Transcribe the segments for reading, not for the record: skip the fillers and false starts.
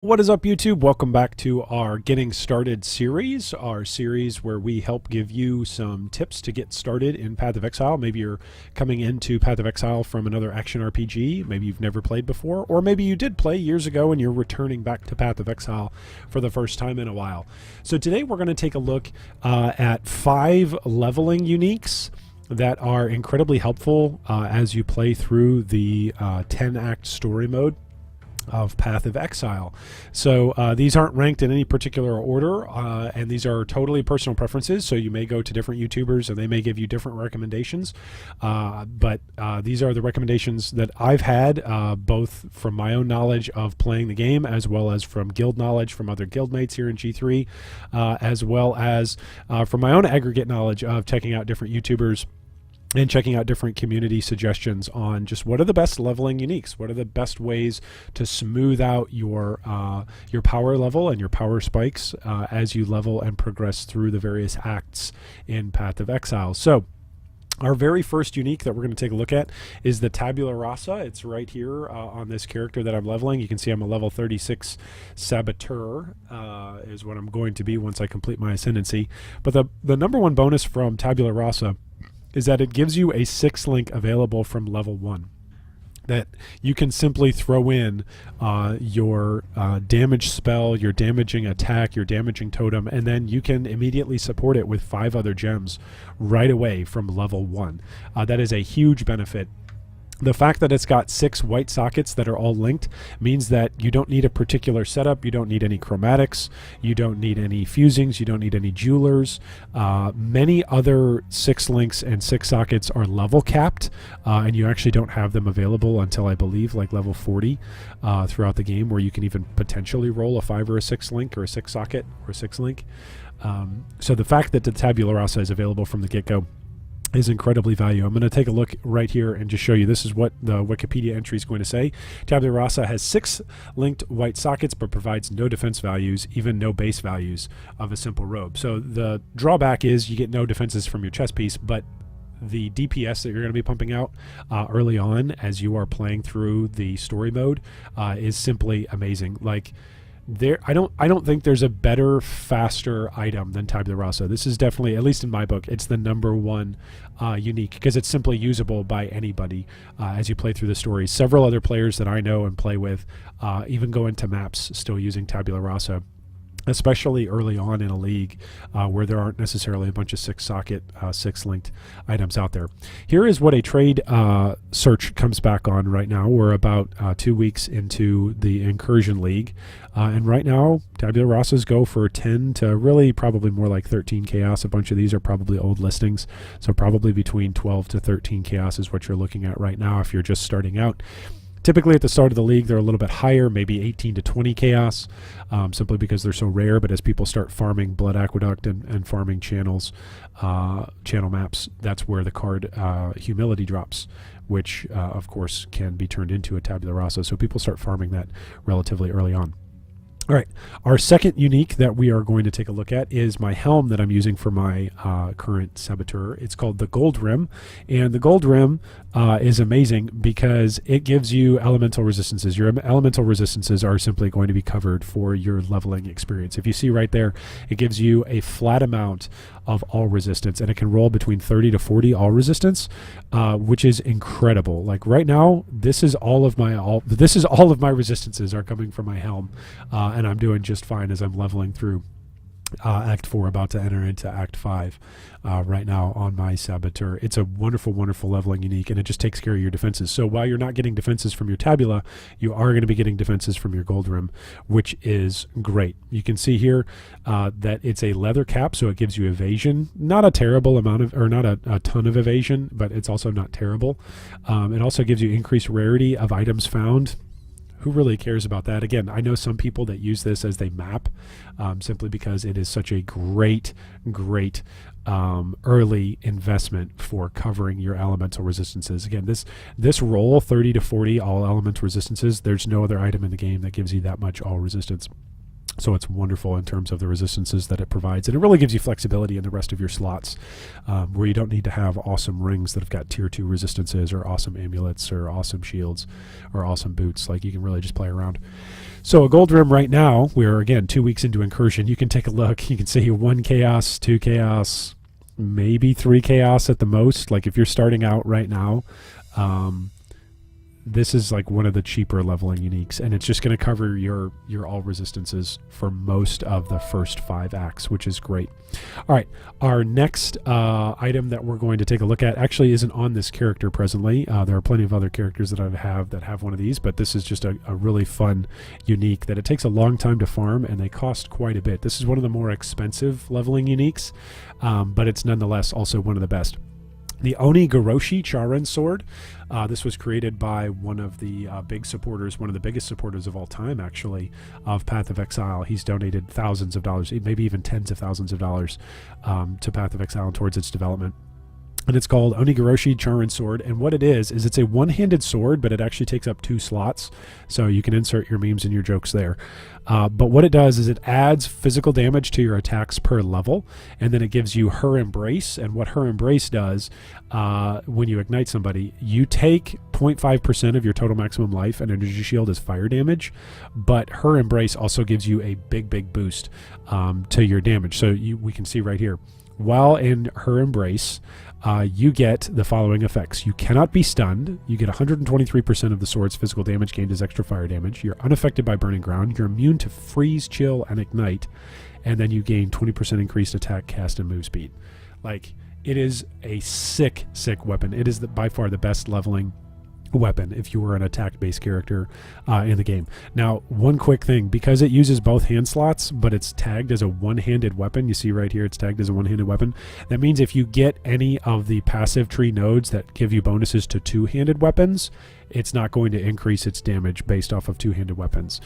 What is up, YouTube? Welcome back to our Getting Started series, our series where we help give you some tips to get started in Path of Exile. Maybe you're coming into Path of Exile from another action RPG, maybe you've never played before, or maybe you did play years ago and you're returning back to Path of Exile for the first time in a while. So today we're going to take a look at 5 leveling uniques that are incredibly helpful as you play through the 10-act story mode of Path of Exile. So these aren't ranked in any particular order, and these are totally personal preferences, so you may go to different YouTubers and they may give you different recommendations, but these are the recommendations that I've had, both from my own knowledge of playing the game as well as from guild knowledge from other guildmates here in G3, as well as from my own aggregate knowledge of checking out different YouTubers and checking out different community suggestions on just what are the best leveling uniques, what are the best ways to smooth out your power level and your power spikes as you level and progress through the various acts in Path of Exile. So our very first unique that we're going to take a look at is the Tabula Rasa. It's right here on this character that I'm leveling. You can see I'm a level 36 Saboteur is what I'm going to be once I complete my Ascendancy. But the number one bonus from Tabula Rasa is that it gives you a 6-link available from level 1 that you can simply throw in your damage spell, your damaging attack, your damaging totem, and then you can immediately support it with 5 other gems right away from level 1. That is a huge benefit. The fact that it's got 6 white sockets that are all linked means that you don't need a particular setup, you don't need any chromatics, you don't need any fusings, you don't need any jewelers. Many other 6 links and 6 sockets are level capped, and you actually don't have them available until, I believe, like level 40 throughout the game, where you can even potentially roll a 5 or a 6 link or a 6 socket or a 6 link. So the fact that the Tabula Rasa is available from the get-go is incredibly valuable. I'm going to take a look right here and just show you this is what the Wikipedia entry is going to say. Tabula Rasa has 6 linked white sockets but provides no defense values, even no base values of a simple robe. So the drawback is you get no defenses from your chest piece, but the DPS that you're going to be pumping out early on as you are playing through the story mode is simply amazing. Like, I don't think there's a better, faster item than Tabula Rasa. This is definitely, at least in my book, it's the number one unique because it's simply usable by anybody as you play through the story. Several other players that I know and play with even go into maps still using Tabula Rasa, especially early on in a league where there aren't necessarily a bunch of 6-socket, 6-linked items out there. Here is what a trade search comes back on right now. We're about 2 weeks into the Incursion League, and right now Tabula Rasas go for 10 to really probably more like 13 chaos. A bunch of these are probably old listings, so probably between 12 to 13 chaos is what you're looking at right now if you're just starting out. Typically at the start of the league, they're a little bit higher, maybe 18 to 20 chaos, simply because they're so rare. But as people start farming Blood Aqueduct and farming channels, channel maps, that's where the card Humility drops, which, of course, can be turned into a Tabula Rasa. So people start farming that relatively early on. All right, our second unique that we are going to take a look at is my helm that I'm using for my current Saboteur. It's called the Goldrim, and the Goldrim is amazing because it gives you elemental resistances. Your elemental resistances are simply going to be covered for your leveling experience. If you see right there, it gives you a flat amount of all resistance, and it can roll between 30 to 40 all resistance, which is incredible. Like right now, this is all of my resistances are coming from my helm, and I'm doing just fine as I'm leveling through Act 4, about to enter into Act 5 right now on my Saboteur. It's a wonderful, wonderful leveling unique, and it just takes care of your defenses. So while you're not getting defenses from your Tabula, you are going to be getting defenses from your Goldrim, which is great. You can see here that it's a leather cap, so it gives you evasion. Not a terrible amount of, or not a ton of evasion, but it's also not terrible. It also gives you increased rarity of items found. Who really cares about that? Again, I know some people that use this as they map simply because it is such a great early investment for covering your elemental resistances. Again, this roll 30 to 40 all elemental resistances, there's no other item in the game that gives you that much all resistance. So it's wonderful in terms of the resistances that it provides. And it really gives you flexibility in the rest of your slots, where you don't need to have awesome rings that have got tier 2 resistances, or awesome amulets, or awesome shields, or awesome boots. Like, you can really just play around. So a Goldrim right now, we're again 2 weeks into Incursion. You can take a look. You can see 1 chaos, 2 chaos, maybe 3 chaos at the most. Like, if you're starting out right now, this is like one of the cheaper leveling uniques, and it's just going to cover your all resistances for most of the first 5 acts, which is great. All right, our next item that we're going to take a look at actually isn't on this character presently. There are plenty of other characters that I have that have one of these, but this is just a really fun unique that it takes a long time to farm, and they cost quite a bit. This is one of the more expensive leveling uniques, but it's nonetheless also one of the best. The Oni-Garoshi Charan sword. This was created by one of the big supporters, one of the biggest supporters of all time, actually, of Path of Exile. He's donated thousands of dollars, maybe even tens of thousands of dollars, to Path of Exile and towards its development. And it's called Oni-Garoshi Charan Sword. And what it is it's a one-handed sword, but it actually takes up 2 slots. So you can insert your memes and your jokes there. But what it does is it adds physical damage to your attacks per level. And then it gives you Her Embrace. And what Her Embrace does, when you ignite somebody, you take 0.5% of your total maximum life and energy shield as fire damage. But Her Embrace also gives you a big boost to your damage. So we can see right here. While in Her Embrace, you get the following effects. You cannot be stunned. You get 123% of the sword's physical damage gained as extra fire damage. You're unaffected by burning ground. You're immune to freeze, chill, and ignite. And then you gain 20% increased attack, cast, and move speed. Like, it is a sick weapon. It is by far the best leveling weapon if you were an attack-based character in the game. Now, one quick thing, because it uses both hand slots, but it's tagged as a one-handed weapon, you see right here it's tagged as a one-handed weapon, that means if you get any of the passive tree nodes that give you bonuses to two-handed weapons, it's not going to increase its damage based off of two-handed weapons,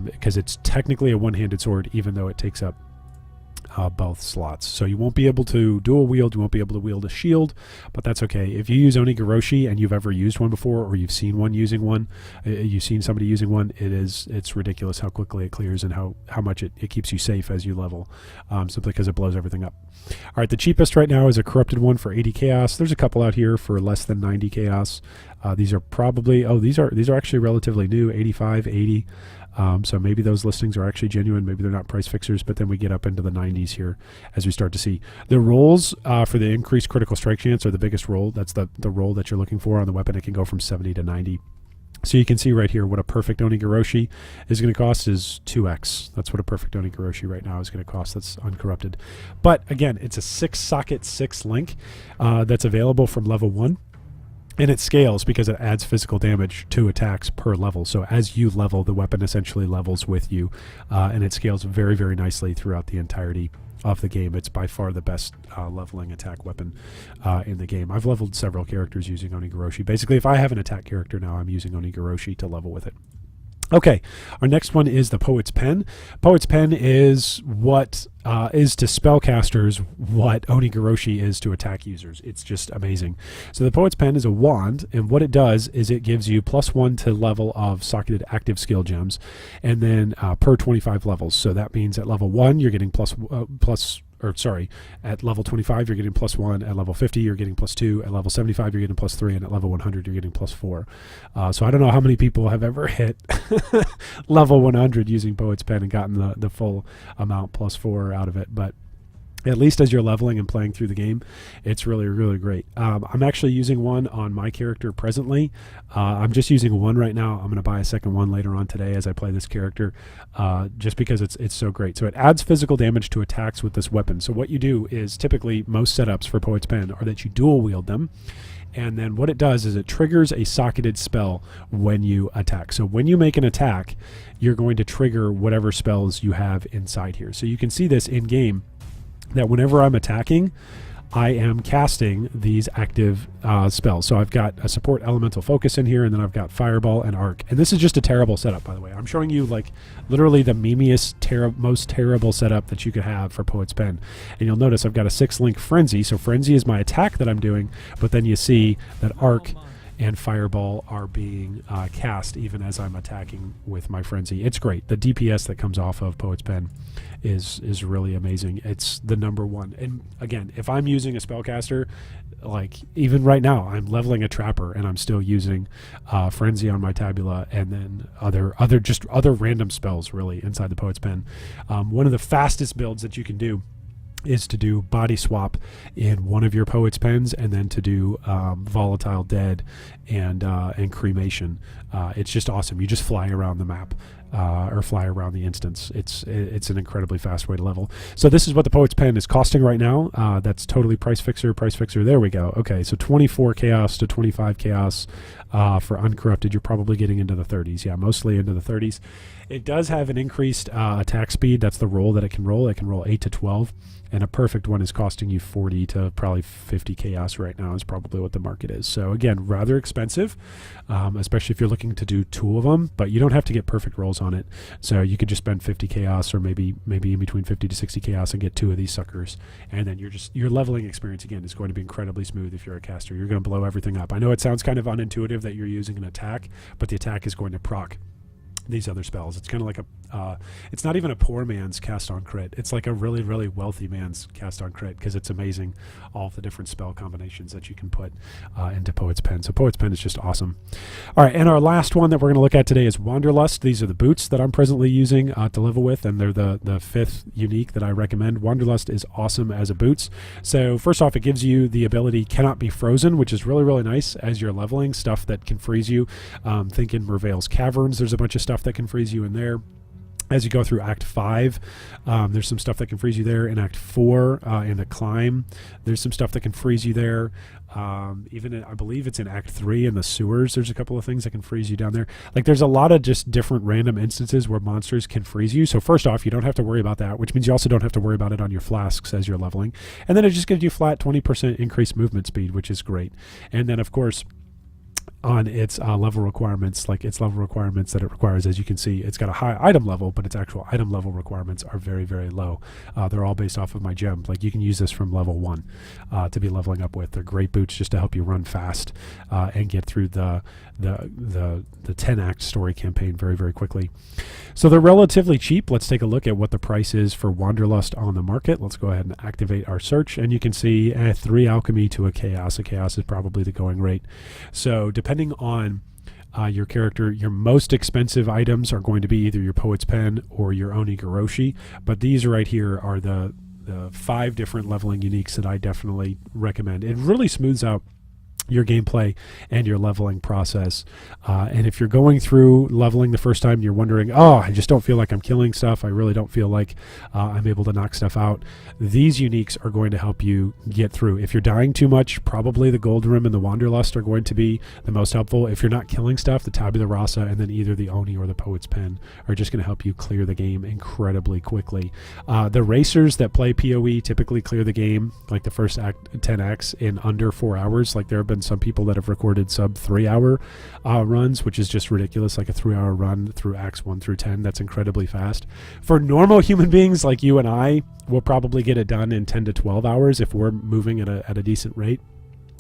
because it's technically a one-handed sword, even though it takes up both slots. So you won't be able to dual wield, you won't be able to wield a shield, but that's okay. If you use Oni-Garoshi and you've ever used one before, or you've seen one using one, you've seen somebody using one, it's ridiculous how quickly it clears and how much it keeps you safe as you level, simply because it blows everything up. All right, the cheapest right now is a corrupted one for 80 chaos. There's a couple out here for less than 90 chaos. These are probably, these are actually relatively new, 85, 80. So maybe those listings are actually genuine. Maybe they're not price fixers, but then we get up into the 90s here as we start to see. The rolls for the increased critical strike chance are the biggest roll. That's the roll that you're looking for on the weapon. It can go from 70 to 90. So you can see right here what a perfect Oni-Garoshi is going to cost is 2x. That's what a perfect Oni-Garoshi right now is going to cost. That's uncorrupted. But again, it's a 6-socket 6-link that's available from level 1. And it scales because it adds physical damage to attacks per level. So as you level, the weapon essentially levels with you. And it scales very, very nicely throughout the entirety of the game. It's by far the best leveling attack weapon in the game. I've leveled several characters using Oni-Garoshi. Basically, if I have an attack character now, I'm using Oni-Garoshi to level with it. Okay, our next one is the Poet's Pen. Poet's Pen is what is to spellcasters what Oni-Garoshi is to attack users. It's just amazing. So the Poet's Pen is a wand, and what it does is it gives you +1 to level of socketed active skill gems, and then per 25 levels. So that means at level 1 you're getting at level 25 you're getting +1, at level 50 you're getting +2, at level 75 you're getting +3, and at level 100 you're getting +4. So I don't know how many people have ever hit level 100 using Poet's Pen and gotten the full amount +4 out of it, but at least as you're leveling and playing through the game, it's really, really great. I'm actually using one on my character presently. I'm just using one right now. I'm going to buy a second one later on today as I play this character, just because it's so great. So it adds physical damage to attacks with this weapon. So what you do is typically most setups for Poet's Pen are that you dual wield them. And then what it does is it triggers a socketed spell when you attack. So when you make an attack, you're going to trigger whatever spells you have inside here. So you can see this in game, that whenever I'm attacking, I am casting these active spells. So I've got a support elemental focus in here, and then I've got fireball and arc. And this is just a terrible setup, by the way. I'm showing you like literally the memeiest, most terrible setup that you could have for Poet's Pen. And you'll notice I've got a 6-link frenzy. So frenzy is my attack that I'm doing, but then you see that arc and Fireball are being cast even as I'm attacking with my Frenzy. It's great. The DPS that comes off of Poet's Pen is really amazing. It's the #1. And again, if I'm using a spellcaster, like even right now, I'm leveling a Trapper and I'm still using Frenzy on my Tabula, and then other random spells really inside the Poet's Pen. One of the fastest builds that you can do is to do Body Swap in one of your Poet's Pens, and then to do Volatile Dead and Cremation. It's just awesome. You just fly around the map. Or fly around the instance. It's an incredibly fast way to level. So this is what the Poet's Pen is costing right now. That's totally price fixer. There we go. Okay, so 24 chaos to 25 chaos for uncorrupted. You're probably getting into the 30s. Yeah, mostly into the 30s. It does have an increased attack speed. That's the roll that it can roll. It can roll 8 to 12. And a perfect one is costing you 40 to probably 50 chaos right now is probably what the market is. So again, rather expensive, especially if you're looking to do 2 of them, but you don't have to get perfect rolls on it. So you could just spend 50 chaos, or maybe in between 50 to 60 chaos, and get 2 of these suckers. And then your leveling experience again is going to be incredibly smooth. If you're a caster, you're going to blow everything up. I know it sounds kind of unintuitive that you're using an attack, but the attack is going to proc these other spells. It's kind of like it's not even a poor man's cast on crit. It's like a really, really wealthy man's cast on crit, because it's amazing all of the different spell combinations that you can put into Poet's Pen. So Poet's Pen is just awesome. All right, and our last one that we're going to look at today is Wanderlust. These are the boots that I'm presently using to level with, and they're the 5th unique that I recommend. Wanderlust is awesome as a boots. So first off, it gives you the ability Cannot Be Frozen, which is really, really nice as you're leveling. Stuff that can freeze you. Think in Merveil's Caverns, there's a bunch of stuff that can freeze you in there. As you go through Act 5, there's some stuff that can freeze you there. In Act 4, in the Climb, there's some stuff that can freeze you there. I believe it's in Act 3 in the sewers, there's a couple of things that can freeze you down there. Like, there's a lot of just different random instances where monsters can freeze you. So first off, you don't have to worry about that, which means you also don't have to worry about it on your flasks as you're leveling. And then it just gives you flat 20% increased movement speed, which is great. And then, of course, on its level requirements, that it requires, as you can see, it's got a high item level, but its actual item level requirements are very, very low. They're all based off of my gem. Like, you can use this from level 1 to be leveling up with. They're great boots just to help you run fast and get through the 10-act story campaign very, very quickly. So they're relatively cheap. Let's take a look at what the price is for Wanderlust on the market. Let's go ahead and activate our search, and you can see 3 alchemy to a chaos. A chaos is probably the going rate. So depending on your character, your most expensive items are going to be either your Poet's Pen or your Oni-Garoshi, but these right here are the 5 different leveling uniques that I definitely recommend. It really smooths out your gameplay and your leveling process. And if you're going through leveling the first time and you're wondering, oh, I just don't feel like I'm killing stuff, I really don't feel like I'm able to knock stuff out, these uniques are going to help you get through. If you're dying too much, probably the Goldrim and the Wanderlust are going to be the most helpful. If you're not killing stuff, the Tabula Rasa and then either the Oni or the Poet's Pen are just going to help you clear the game incredibly quickly. The racers that play PoE typically clear the game, like the first 10 acts, in under 4 hours. Like, there have been some people that have recorded sub 3-hour runs, which is just ridiculous. Like a 3-hour run through acts 1 through 10, that's incredibly fast. For normal human beings like you and I, we'll probably get it done in 10 to 12 hours if we're moving at a decent rate.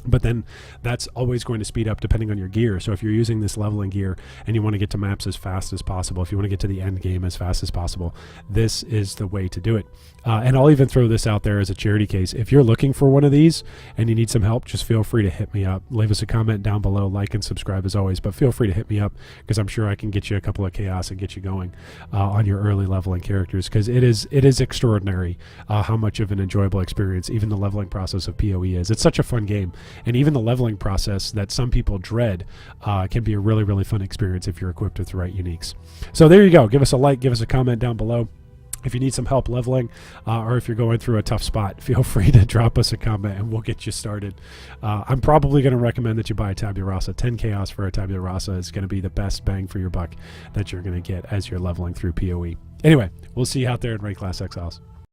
But then that's always going to speed up depending on your gear. So if you're using this leveling gear and you want to get to maps as fast as possible, if you want to get to the end game as fast as possible, this is the way to do it. And I'll even throw this out there as a charity case. If you're looking for one of these and you need some help, just feel free to hit me up. Leave us a comment down below, like and subscribe as always, but feel free to hit me up, because I'm sure I can get you a couple of chaos and get you going on your early leveling characters, because it is extraordinary how much of an enjoyable experience even the leveling process of PoE is. It's such a fun game. And even the leveling process that some people dread can be a really, really fun experience if you're equipped with the right uniques. So there you go. Give us a like, give us a comment down below. If you need some help leveling, or if you're going through a tough spot, feel free to drop us a comment and we'll get you started. I'm probably going to recommend that you buy a Tabula Rasa. 10 chaos for a Tabula Rasa is going to be the best bang for your buck that you're going to get as you're leveling through PoE. Anyway, we'll see you out there in Raid Class Exiles.